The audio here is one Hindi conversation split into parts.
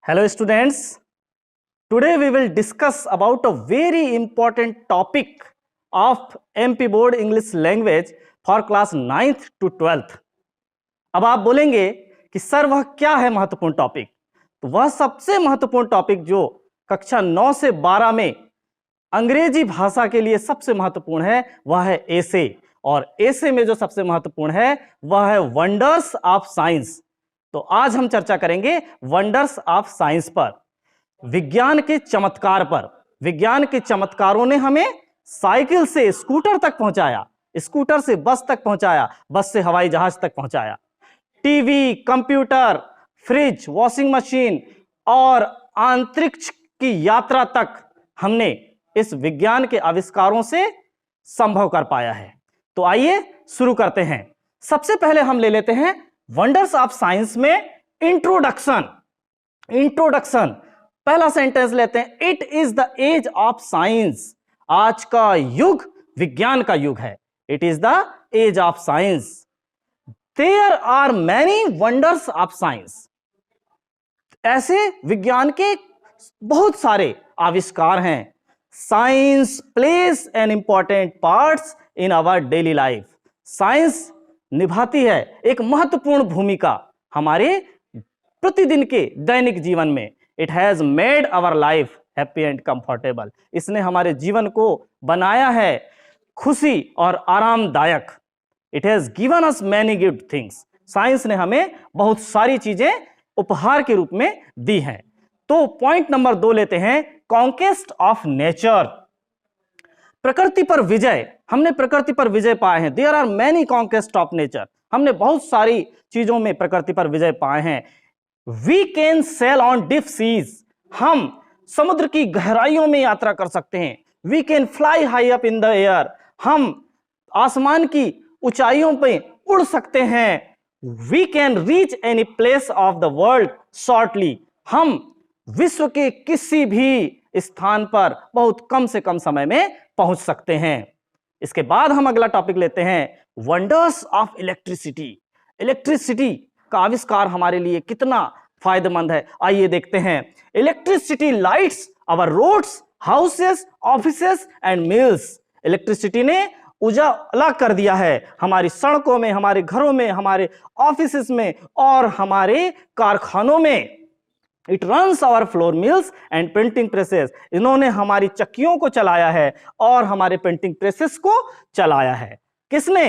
Hello students, today we will discuss about a very important topic of MP Board English Language for class 9th to 12th। अब आप बोलेंगे कि सर वह क्या है महत्वपूर्ण टॉपिक? तो वह सबसे महत्वपूर्ण टॉपिक जो कक्षा 9 से 12 में अंग्रेजी भाषा के लिए सबसे महत्वपूर्ण है वह है एसे, और एसे में जो सबसे महत्वपूर्ण है वह है वंडर्स ऑफ साइंस। तो आज हम चर्चा करेंगे वंडर्स ऑफ साइंस पर, विज्ञान के चमत्कार पर। विज्ञान के चमत्कारों ने हमें साइकिल से स्कूटर तक पहुंचाया, स्कूटर से बस तक पहुंचाया, बस से हवाई जहाज तक पहुंचाया। TV, computer, fridge, washing machine और अंतरिक्ष की यात्रा तक हमने इस विज्ञान के आविष्कारों से संभव कर पाया है। तो आइए शुरू करते हैं। सबसे पहले हम ले लेते हैं वंडर्स ऑफ साइंस में इंट्रोडक्शन। पहला सेंटेंस लेते हैं, it is the age of science. आज का युग विज्ञान का युग है। It is the age of science. There are many wonders of science. ऐसे विज्ञान के बहुत सारे आविष्कार हैं। Science plays an important parts in our daily life. Science निभाती है एक महत्वपूर्ण भूमिका हमारे प्रतिदिन के दैनिक जीवन में। It has made our life happy and comfortable. इसने हमारे जीवन को बनाया है खुशी और आरामदायक। It has given us many good things. Science ने हमें बहुत सारी चीजें उपहार के रूप में दी हैं। तो पॉइंट नंबर 2 लेते हैं, कॉन्क्वेस्ट ऑफ नेचर। प्रकृति पर विजय। हमने प्रकृति पर विजय पाए हैं। There are many conquest of nature. हमने बहुत सारी चीजों में प्रकृति पर विजय पाए हैं। We can sail on deep seas. हम समुद्र की गहराइयों में यात्रा कर सकते हैं। We can fly high up in the air. हम आसमान की ऊंचाइयों पे उड़ सकते हैं। We can reach any place of the world shortly. हम विश्व के किसी भी स्थान पर बहुत कम से कम समय में पहुंच सकते हैं। इसके बाद हम अगला टॉपिक लेते हैं, वंडर्स ऑफ इलेक्ट्रिसिटी। इलेक्ट्रिसिटी का आविष्कार हमारे लिए कितना फायदेमंद है, आइए देखते हैं। Electricity lights our roads, houses, offices and mills. Electricity ने उजाला कर दिया है हमारी सड़कों में, हमारे घरों में, हमारे ऑफिसेस में और हमारे कारखानों में। It runs our flour mills and printing presses. इन्होंने हमारी चक्कियों को चलाया है और हमारे प्रिंटिंग प्रेसेस को चलाया है। किसने?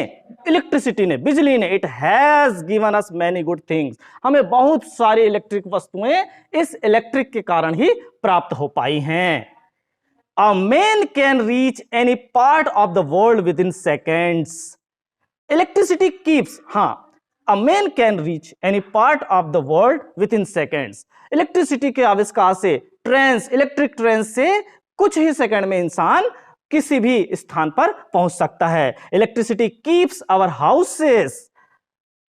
इलेक्ट्रिसिटी ने, बिजली ने। It has given us many good things. हमें बहुत सारी इलेक्ट्रिक वस्तुएं इस इलेक्ट्रिक के कारण ही प्राप्त हो पाई हैं। A man can reach any part of the world with in seconds. Electricity keeps, a man can reach any part of the world within seconds। Electricity के आविष्कार से इलेक्ट्रिक ट्रेन से कुछ ही सेकंड में इंसान किसी भी स्थान पर पहुंच सकता है। Electricity keeps our houses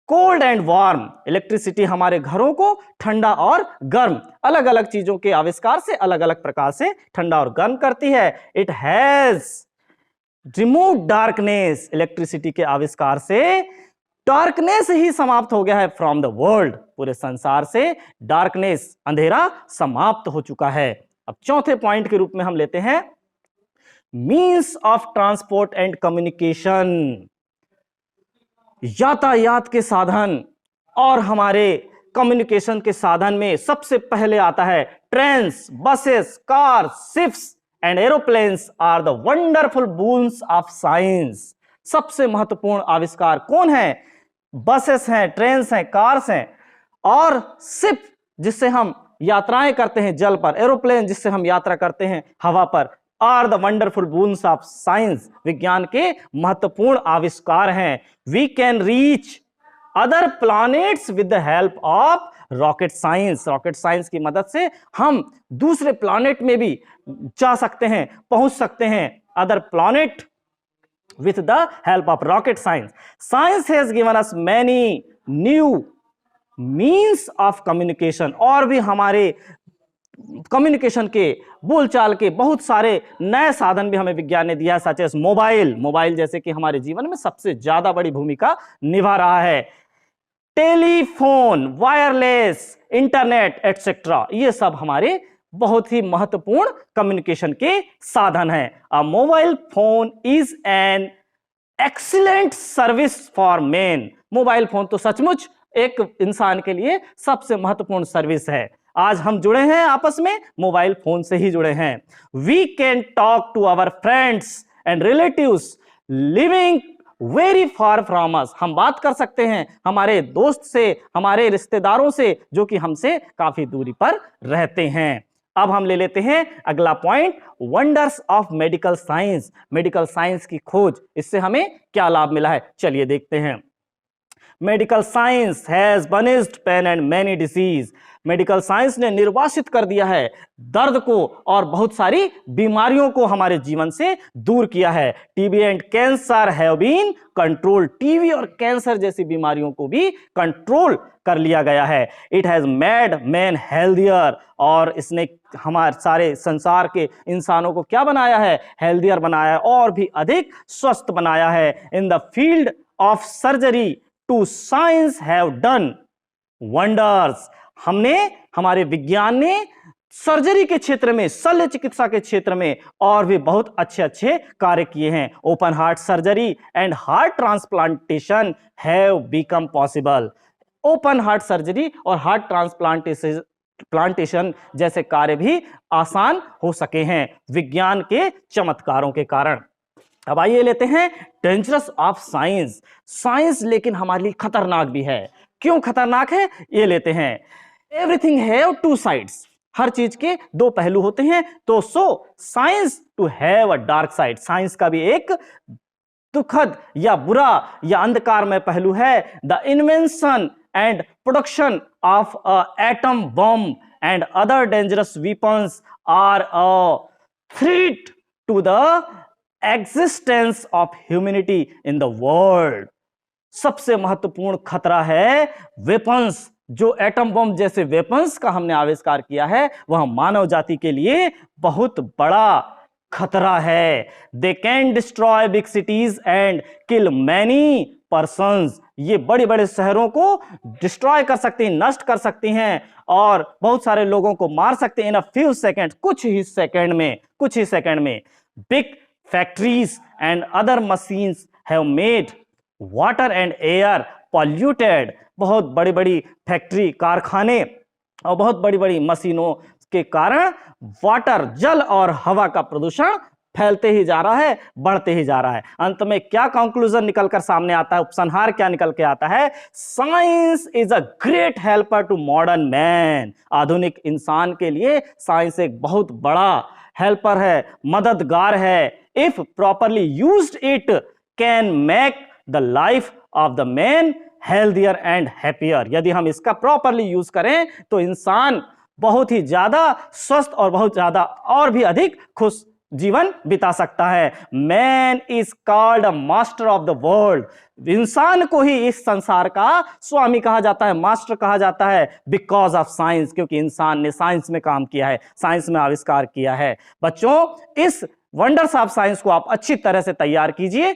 cold and warm. Electricity हमारे घरों को ठंडा और गर्म, अलग अलग चीजों के आविष्कार से अलग अलग प्रकार से ठंडा और गर्म करती है। It has remove darkness. Electricity के आविष्कार से डार्कनेस ही समाप्त हो गया है फ्रॉम द वर्ल्ड। पूरे संसार से डार्कनेस, अंधेरा समाप्त हो चुका है। अब चौथे पॉइंट के रूप में हम लेते हैं means of transport and communication. यातायात के साधन और हमारे कम्युनिकेशन के साधन में सबसे पहले आता है trains, buses, car, ships and aeroplanes are the wonderful boons of science. सबसे महत्वपूर्ण आविष्कार कौन है? बसेस हैं, ट्रेन्स हैं, कार्स हैं और शिप जिससे हम यात्राएं करते हैं जल पर, एरोप्लेन जिससे हम यात्रा करते हैं हवा पर, are the wonderful boons of science. विज्ञान के महत्वपूर्ण आविष्कार हैं। We can reach other planets with the help of rocket science. Rocket science की मदद से हम दूसरे प्लैनेट में भी जा सकते हैं, पहुंच सकते हैं। Other planet with the help of rocket science। Science has given us many new means of communication। और भी हमारे कम्युनिकेशन के, बोलचाल के बहुत सारे नए साधन भी हमें विज्ञान ने दिया है, सच एज मोबाइल जैसे कि हमारे जीवन में सबसे ज्यादा बड़ी भूमिका निभा रहा है। टेलीफोन, वायरलेस, इंटरनेट एटसेट्रा, ये सब हमारे बहुत ही महत्वपूर्ण कम्युनिकेशन के साधन हैं। अ mobile phone is an excellent service for man. Mobile phone तो सचमुच एक इंसान के लिए सबसे महत्वपूर्ण सर्विस है। आज हम जुड़े हैं आपस में मोबाइल फोन से ही जुड़े हैं। We can talk to our friends and relatives living very far from us. हम बात कर सकते हैं हमारे दोस्त से, हमारे रिश्तेदारों से जो कि हमसे काफी दूरी पर रहते हैं। अब हम ले लेते हैं अगला point, wonders of medical science. Medical science की खोज, इससे हमें क्या लाभ मिला है, चलिए देखते हैं। Medical science has banished pain and many diseases. Medical science ने निर्वासित कर दिया है दर्द को और बहुत सारी बीमारियों को हमारे जीवन से दूर किया है। TB and cancer have been control. TB और कैंसर जैसी बीमारियों को भी कंट्रोल कर लिया गया है। It has made man healthier, और इसने हमारे सारे संसार के इंसानों को क्या बनाया है, हेल्दियर बनाया है और भी अधिक स्वस्थ बनाया है। In the field of surgery too science have done wonders. हमारे विज्ञान ने सर्जरी के क्षेत्र में, शल्य चिकित्सा के क्षेत्र में और भी बहुत अच्छे अच्छे कार्य किए हैं। Open heart surgery and heart transplantation have become possible. Open heart surgery और हार्ट ट्रांसप्लांटेशन जैसे कार्य भी आसान हो सके हैं विज्ञान के चमत्कारों के कारण। अब आइए लेते हैं डेंजरस ऑफ साइंस। साइंस लेकिन हमारे लिए खतरनाक भी है। क्यों खतरनाक है, ये लेते हैं। Everything have two sides. हर चीज के दो पहलू होते हैं, तो so science too have a dark side. Science का भी एक दुखद या बुरा या अंधकार में पहलू है। The invention and production of a atom bomb and other dangerous weapons are a threat to the existence of humanity in the world. सबसे महत्वपूर्ण खतरा है वेपन्स। जो एटम बम जैसे वेपन्स का हमने आविष्कार किया है वह मानव जाति के लिए बहुत बड़ा खतरा है। They can destroy big cities and kill many persons. ये बड़े बड़े शहरों को डिस्ट्रॉय कर सकते हैं, नष्ट कर सकते हैं और बहुत सारे लोगों को मार सकते हैं इन अ फ्यू सेकेंड, कुछ ही सेकेंड में। Big factories and other machines have made water and air polluted. बहुत बड़ी बड़ी फैक्ट्री, कारखाने और बहुत बड़ी बड़ी मशीनों के कारण वाटर, जल और हवा का प्रदूषण फैलते ही जा रहा है, बढ़ते ही जा रहा है। अंत में क्या कंक्लूजन निकलकर सामने आता है, उपसंहार क्या निकल के आता है? Science is a great helper to modern man. आधुनिक इंसान के लिए साइंस एक बहुत बड़ा हेल्पर है, मददगार है। If properly used it can make the life of the man healthier and happier. यदि हम इसका प्रॉपरली यूज करें तो इंसान बहुत ही ज्यादा स्वस्थ और बहुत ज्यादा और भी अधिक खुश जीवन बिता सकता है। Man is called a master of the world. इंसान को ही इस संसार का स्वामी कहा जाता है, मास्टर कहा जाता है, बिकॉज ऑफ साइंस, क्योंकि इंसान ने साइंस में काम किया है, साइंस में आविष्कार किया है। बच्चों, इस वंडर्स ऑफ साइंस को आप अच्छी तरह से तैयार कीजिए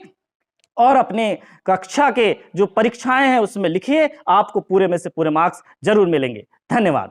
और अपने कक्षा के जो परीक्षाएं हैं उसमें लिखिए। आपको पूरे में से पूरे मार्क्स जरूर मिलेंगे। धन्यवाद।